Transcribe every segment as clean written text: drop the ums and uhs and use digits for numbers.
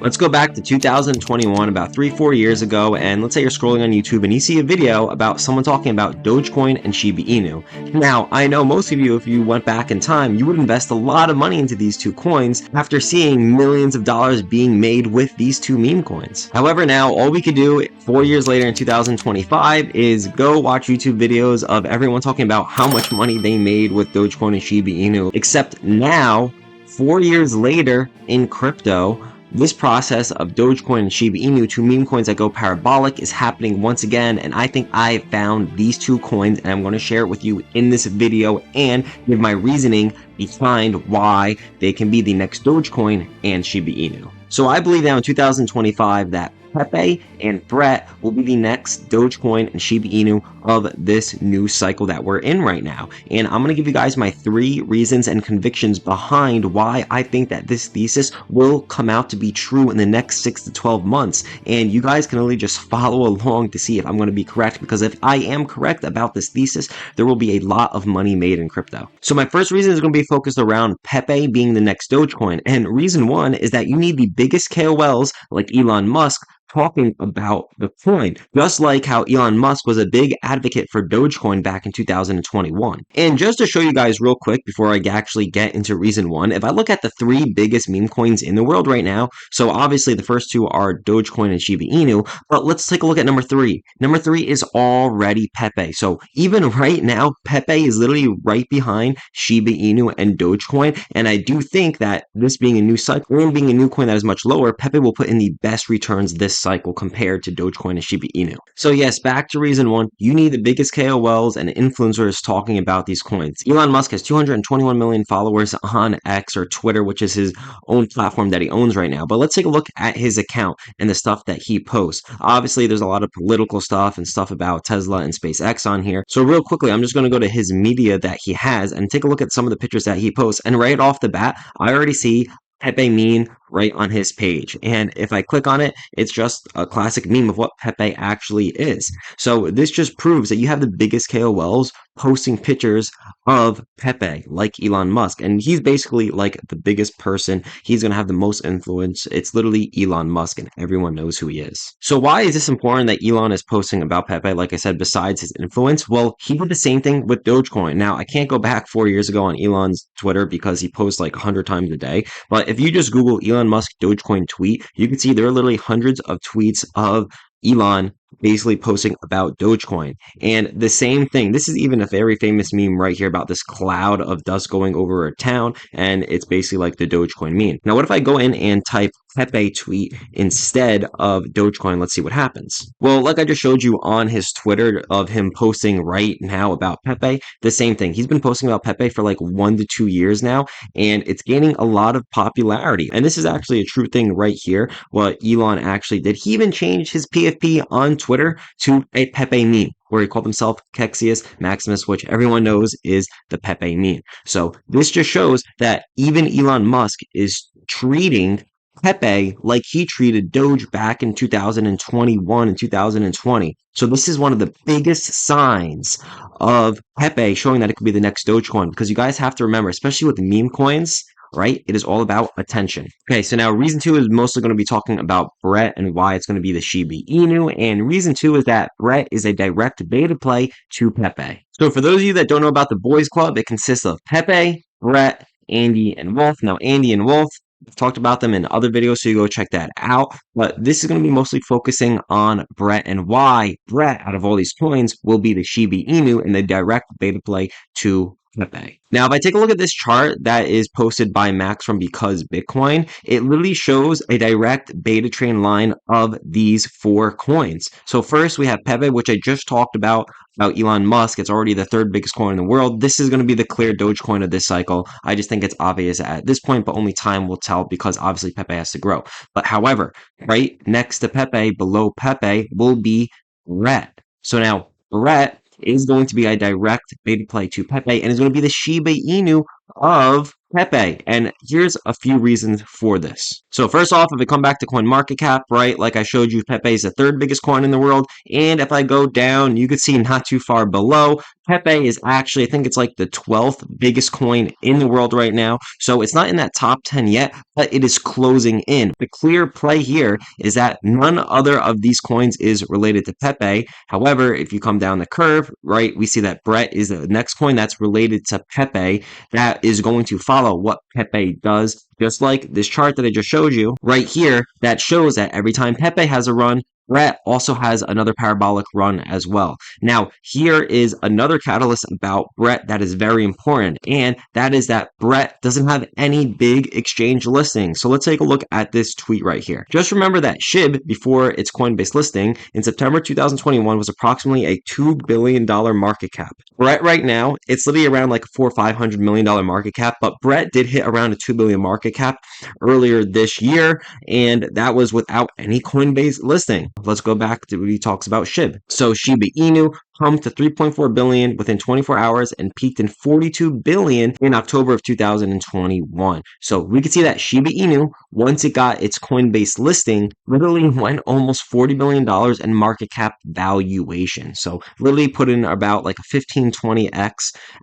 Let's go back to 2021, about 3-4 years ago, and let's say you're scrolling on YouTube and you see a video about someone talking about Dogecoin and Shiba Inu. Now, I know most of you, if you went back in time, you would invest a lot of money into these two coins after seeing millions of dollars being made with these two meme coins. However, now all we could do 4 years later in 2025 is go watch YouTube videos of everyone talking about how much money they made with Dogecoin and Shiba Inu, except now, 4 years later in crypto, this process of Dogecoin and Shiba Inu, two meme coins that go parabolic, is happening once again, and I think I found these two coins, and I'm going to share it with you in this video and give my reasoning behind why they can be the next Dogecoin and Shiba Inu. So I believe now in 2025 that Pepe and Brett will be the next Dogecoin and Shiba Inu of this new cycle that we're in right now. And I'm going to give you guys my 3 reasons and convictions behind why I think that this thesis will come out to be true in the next 6 to 12 months. And you guys can only just follow along to see if I'm going to be correct, because if I am correct about this thesis, there will be a lot of money made in crypto. So my first reason is going to be focused around Pepe being the next Dogecoin. And reason 1 is that you need the biggest KOLs like Elon Musk talking about the coin, just like how Elon Musk was a big advocate for Dogecoin back in 2021. And just to show you guys real quick before I actually get into reason 1, if I look at the 3 biggest meme coins in the world right now, so obviously the first 2 are Dogecoin and Shiba Inu, but let's take a look at number 3. Number 3 is already Pepe. So even right now, Pepe is literally right behind Shiba Inu and Dogecoin, and I do think that this being a new cycle and being a new coin that is much lower, Pepe will put in the best returns this cycle compared to Dogecoin and Shiba Inu. So yes, back to reason 1, you need the biggest KOLs and influencers talking about these coins. Elon Musk has 221 million followers on X or Twitter, which is his own platform that he owns right now. But let's take a look at his account and the stuff that he posts. Obviously, there's a lot of political stuff and stuff about Tesla and SpaceX on here. So real quickly, I'm just going to go to his media that he has and take a look at some of the pictures that he posts. And right off the bat, I already see Pepe meme right on his page, and if I click on it, it's just a classic meme of what Pepe actually is. So this just proves that you have the biggest KOLs posting pictures of Pepe, like Elon Musk, and he's basically like the biggest person. He's going to have the most influence. It's literally Elon Musk, and everyone knows who he is. So why is this important that Elon is posting about Pepe? Like I said, besides his influence, well, he did the same thing with Dogecoin. Now, I can't go back 4 years ago on Elon's Twitter because he posts like 100 times a day, but if you just Google Elon Musk Dogecoin tweet, you can see there are literally hundreds of tweets of Elon basically posting about Dogecoin. And the same thing, this is even a very famous meme right here about this cloud of dust going over a town, and it's basically like the Dogecoin meme. Now, what if I go in and type Pepe tweet instead of Dogecoin? Let's see what happens. Well, like I just showed you on his Twitter of him posting right now about Pepe, the same thing. He's been posting about Pepe for like 1 to 2 years now, and it's gaining a lot of popularity. And this is actually a true thing right here, what Elon actually did. He even changed his PFP on Twitter to a Pepe meme, where he called himself Kexius Maximus, which everyone knows is the Pepe meme. So this just shows that even Elon Musk is treating Pepe like he treated Doge back in 2021 and 2020. So this is one of the biggest signs of Pepe showing that it could be the next Dogecoin, because you guys have to remember, especially with meme coins, right? It is all about attention. Okay, so now reason 2 is mostly going to be talking about Brett and why it's going to be the Shiba Inu. And reason 2 is that Brett is a direct beta play to Pepe. So for those of you that don't know about the Boys Club, it consists of Pepe, Brett, Andy, and Wolf. Now, Andy and Wolf, I've talked about them in other videos, so you go check that out. But this is going to be mostly focusing on Brett and why Brett, out of all these coins, will be the Shiba Inu and the direct beta play to Pepe. Now, if I take a look at this chart that is posted by Max from Because Bitcoin, it literally shows a direct beta train line of these 4 coins. So first we have Pepe, which I just talked about Elon Musk. It's already the 3rd biggest coin in the world. This is going to be the clear Dogecoin of this cycle. I just think it's obvious at this point, but only time will tell, because obviously Pepe has to grow. But however, right next to Pepe, below Pepe, will be Brett. So now Brett is going to be a direct beta play to Pepe, and is going to be the Shiba Inu of Pepe, and here's a few reasons for this. So first off, if we come back to coin market cap, right, like I showed you, Pepe is the third biggest coin in the world, and if I go down, you can see not too far below, Pepe is actually, I think it's like the 12th biggest coin in the world right now. So it's not in that top 10 yet, but it is closing in. The clear play here is that none other of these coins is related to Pepe. However, if you come down the curve, right, we see that Brett is the next coin that's related to Pepe that is going to follow what Pepe does. Just like this chart that I just showed you right here, that shows that every time Pepe has a run, Brett also has another parabolic run as well. Now, here is another catalyst about Brett that is very important, and that is that Brett doesn't have any big exchange listings. So let's take a look at this tweet right here. Just remember that SHIB, before its Coinbase listing in September 2021, was approximately a $2 billion market cap. Brett right now, it's literally around like a $400 or $500 million market cap, but Brett did hit around a $2 billion market cap earlier this year, and that was without any Coinbase listing. Let's go back to what he talks about SHIB. So Shiba Inu pumped to 3.4 billion within 24 hours and peaked in 42 billion in October of 2021. So we can see that Shiba Inu, once it got its Coinbase listing, literally went almost $40 billion in market cap valuation. So literally put in about like a 15-20x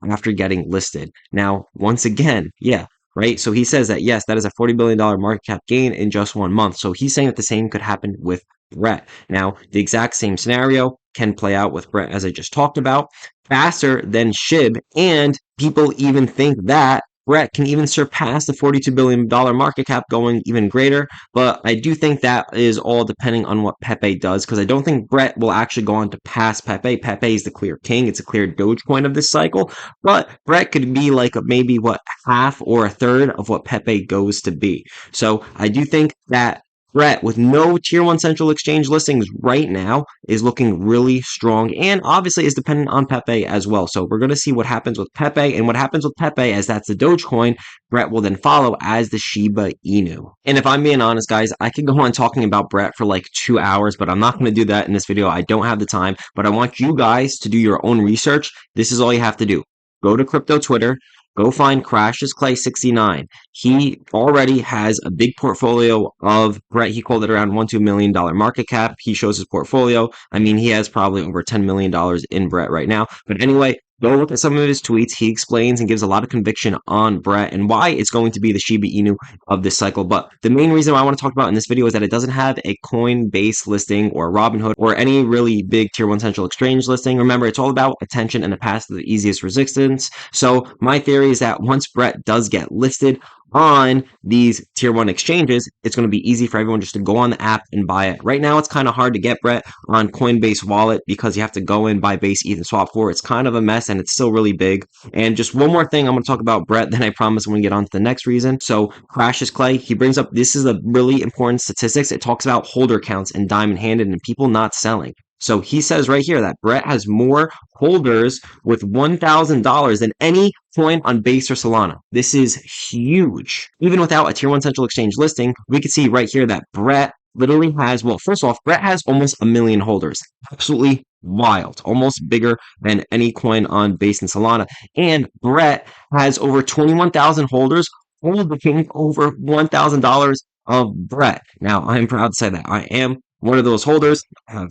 after getting listed. Now, once again, yeah, right? So he says that, yes, that is a $40 billion market cap gain in just 1 month. So he's saying that the same could happen with Brett. Now, the exact same scenario can play out with Brett as I just talked about, faster than SHIB, and people even think that Brett can even surpass the $42 billion market cap, going even greater. But I do think that is all depending on what Pepe does, because I don't think Brett will actually go on to pass Pepe. Pepe is the clear king. It's a clear Dogecoin of this cycle. But Brett could be like maybe half or a third of what Pepe goes to be. So I do think that Brett, with no tier 1 central exchange listings right now, is looking really strong, and obviously is dependent on Pepe as well. So we're going to see what happens with Pepe, and what happens with Pepe, as that's the Dogecoin, Brett will then follow as the Shiba Inu. And if I'm being honest, guys, I could go on talking about Brett for like 2 hours, but I'm not going to do that in this video. I don't have the time, but I want you guys to do your own research. This is all you have to do. Go to crypto Twitter. Go find Crashes Clay 69. He already has a big portfolio of Brett. He called it around $1-2 million market cap. He shows his portfolio. I mean, he has probably over $10 million in Brett right now. But anyway, go look at some of his tweets. He explains and gives a lot of conviction on Brett and why it's going to be the Shiba Inu of this cycle. But the main reason I want to talk about in this video is that it doesn't have a Coinbase listing or Robinhood or any really big tier 1 central exchange listing. Remember, it's all about attention and the path to the easiest resistance. So my theory is that once Brett does get listed on these tier 1 exchanges, it's going to be easy for everyone just to go on the app and buy it. Right now, it's kind of hard to get Brett on Coinbase Wallet because you have to go in, buy base, ETH, and swap for. It's kind of a mess, and it's still really big. And just one more thing I'm going to talk about Brett, then I promise I'm going to get on to the next reason. So Crashes Clay, he brings up, this is a really important statistics. It talks about holder counts and diamond handed and people not selling. So he says right here that Brett has more holders with $1,000 than any coin on Base or Solana. This is huge. Even without a tier 1 central exchange listing, we can see right here that Brett literally has, well, first off, Brett has almost 1 million holders. Absolutely wild. Almost bigger than any coin on Base and Solana. And Brett has over 21,000 holders, holding over $1,000 of Brett. Now, I'm proud to say that I am one of those holders. I have,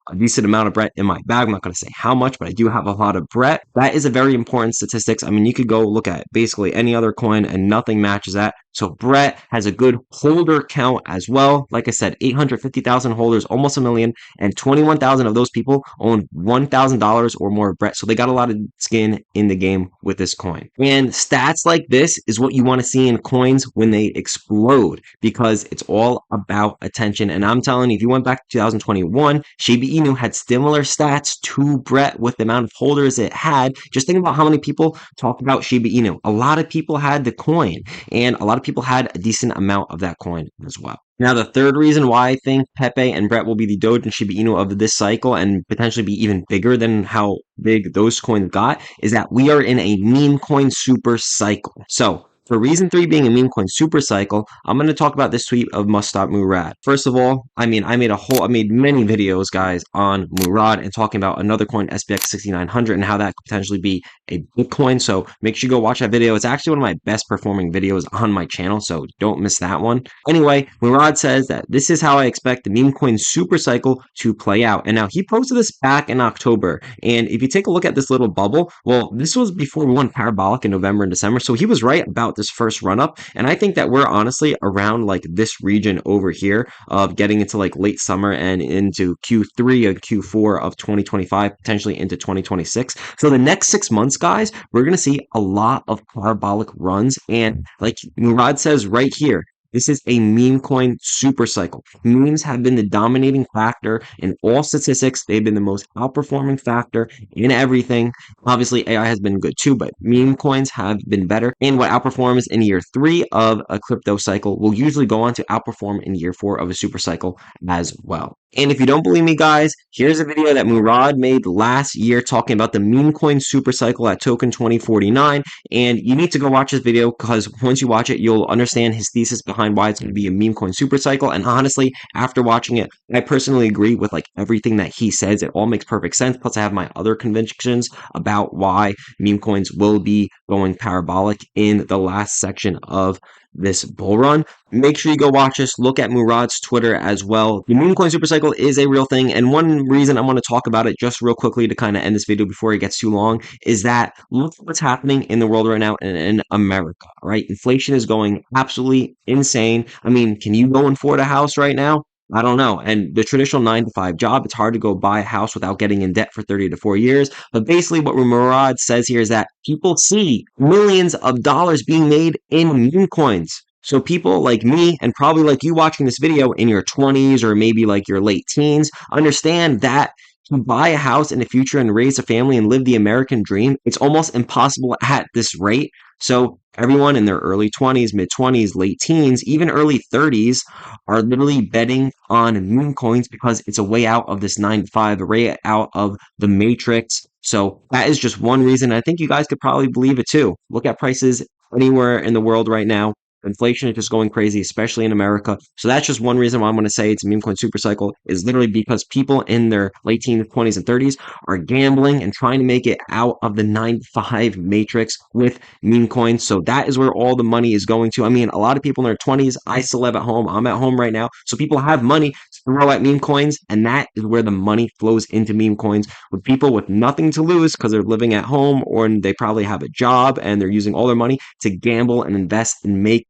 a decent amount of Brett in my bag. I'm not going to say how much, but I do have a lot of Brett. That is a very important statistics. I mean, you could go look at basically any other coin and nothing matches that. So Brett has a good holder count as well. Like I said, 850,000 holders, almost 1 million, and 21,000 of those people own $1,000 or more of Brett. So they got a lot of skin in the game with this coin. And stats like this is what you want to see in coins when they explode, because it's all about attention. And I'm telling you, if you went back to 2021, Shiba Inu had similar stats to Brett with the amount of holders it had. Just think about how many people talk about Shiba Inu. A lot of people had the coin, and a lot of people had a decent amount of that coin as well. Now, the third reason why I think Pepe and Brett will be the Doge and Shiba Inu of this cycle, and potentially be even bigger than how big those coins got, is that we are in a meme coin super cycle. So For reason three being a meme coin super cycle, I'm going to talk about this tweet of Must Stop Murad. First of all, I made many videos, guys, on Murad and talking about another coin, SPX 6900, and how that could potentially be a Bitcoin. So make sure you go watch that video. It's actually one of my best performing videos on my channel, so don't miss that one. Anyway, Murad says that this is how I expect the meme coin super cycle to play out. And now he posted this back in October. And if you take a look at this little bubble, well, this was before we went parabolic in November and December. So he was right about this first run up. And I think that we're honestly around like this region over here of getting into like late summer and into Q3 and Q4 of 2025, potentially into 2026. So the next 6 months, guys, we're going to see a lot of parabolic runs. And like Murad says right here, this is a meme coin super cycle. Memes have been the dominating factor in all statistics. They've been the most outperforming factor in everything. Obviously, AI has been good too, but meme coins have been better. And what outperforms in year three of a crypto cycle will usually go on to outperform in year four of a super cycle as well. And if you don't believe me, guys, here's a video that Murad made last year talking about the meme coin super cycle at token 2049. And you need to go watch this video because once you watch it, you'll understand his thesis behind why it's going to be a meme coin super cycle. And honestly, after watching it, I personally agree with like everything that he says. It all makes perfect sense. Plus, I have my other convictions about why meme coins will be going parabolic in the last section of this bull run. Make sure you go watch this. Look at Murad's Twitter as well. The meme coin super cycle is a real thing, and one reason I want to talk about it just real quickly to kind of end this video before it gets too long is that look what's happening in the world right now in America, right? Inflation is going absolutely insane. I mean, can you go and afford a house right now? I don't know. And the traditional 9 to 5 job, it's hard to go buy a house without getting in debt for 30 to 40 years. But basically, what Murad says here is that people see millions of dollars being made in meme coins. So people like me and probably like you watching this video in your 20s or maybe like your late teens understand that to buy a house in the future and raise a family and live the American dream, it's almost impossible at this rate. So everyone in their early 20s, mid 20s, late teens, even early 30s are literally betting on meme coins because it's a way out of this 9 to 5, a way out of the matrix. So that is just one reason. I think you guys could probably believe it too. Look at prices anywhere in the world right now. Inflation is just going crazy, especially in America. So that's just one reason why I'm going to say it's a meme coin super cycle is literally because people in their late teens, 20s, and 30s are gambling and trying to make it out of the 9 to 5 matrix with meme coins. So that is where all the money is going to. I mean, a lot of people in their 20s, I still live at home. I'm at home right now. So people have money to throw at meme coins, and that is where the money flows into meme coins with people with nothing to lose because they're living at home or they probably have a job and they're using all their money to gamble and invest and make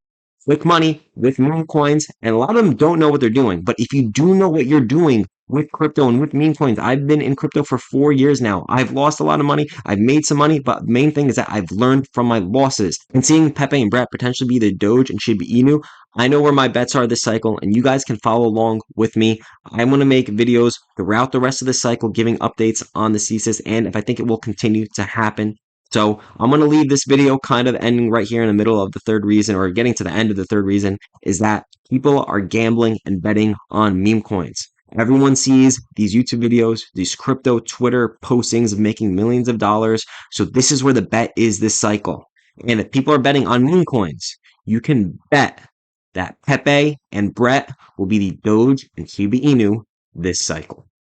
quick money with meme coins, and a lot of them don't know what they're doing. But if you do know what you're doing with crypto and with meme coins, I've been in crypto for 4 years now. I've lost a lot of money. I've made some money, but the main thing is that I've learned from my losses. And seeing Pepe and Brett potentially be the Doge and Shiba Inu, I know where my bets are this cycle, and you guys can follow along with me. I want to make videos throughout the rest of the cycle, giving updates on the thesis, and if I think it will continue to happen. So I'm going to leave this video kind of ending right here in the middle of the third reason, or getting to the end of the third reason, is that people are gambling and betting on meme coins. Everyone sees these YouTube videos, these crypto Twitter postings of making millions of dollars. So this is where the bet is this cycle. And if people are betting on meme coins, you can bet that Pepe and Brett will be the Doge and Shiba Inu this cycle.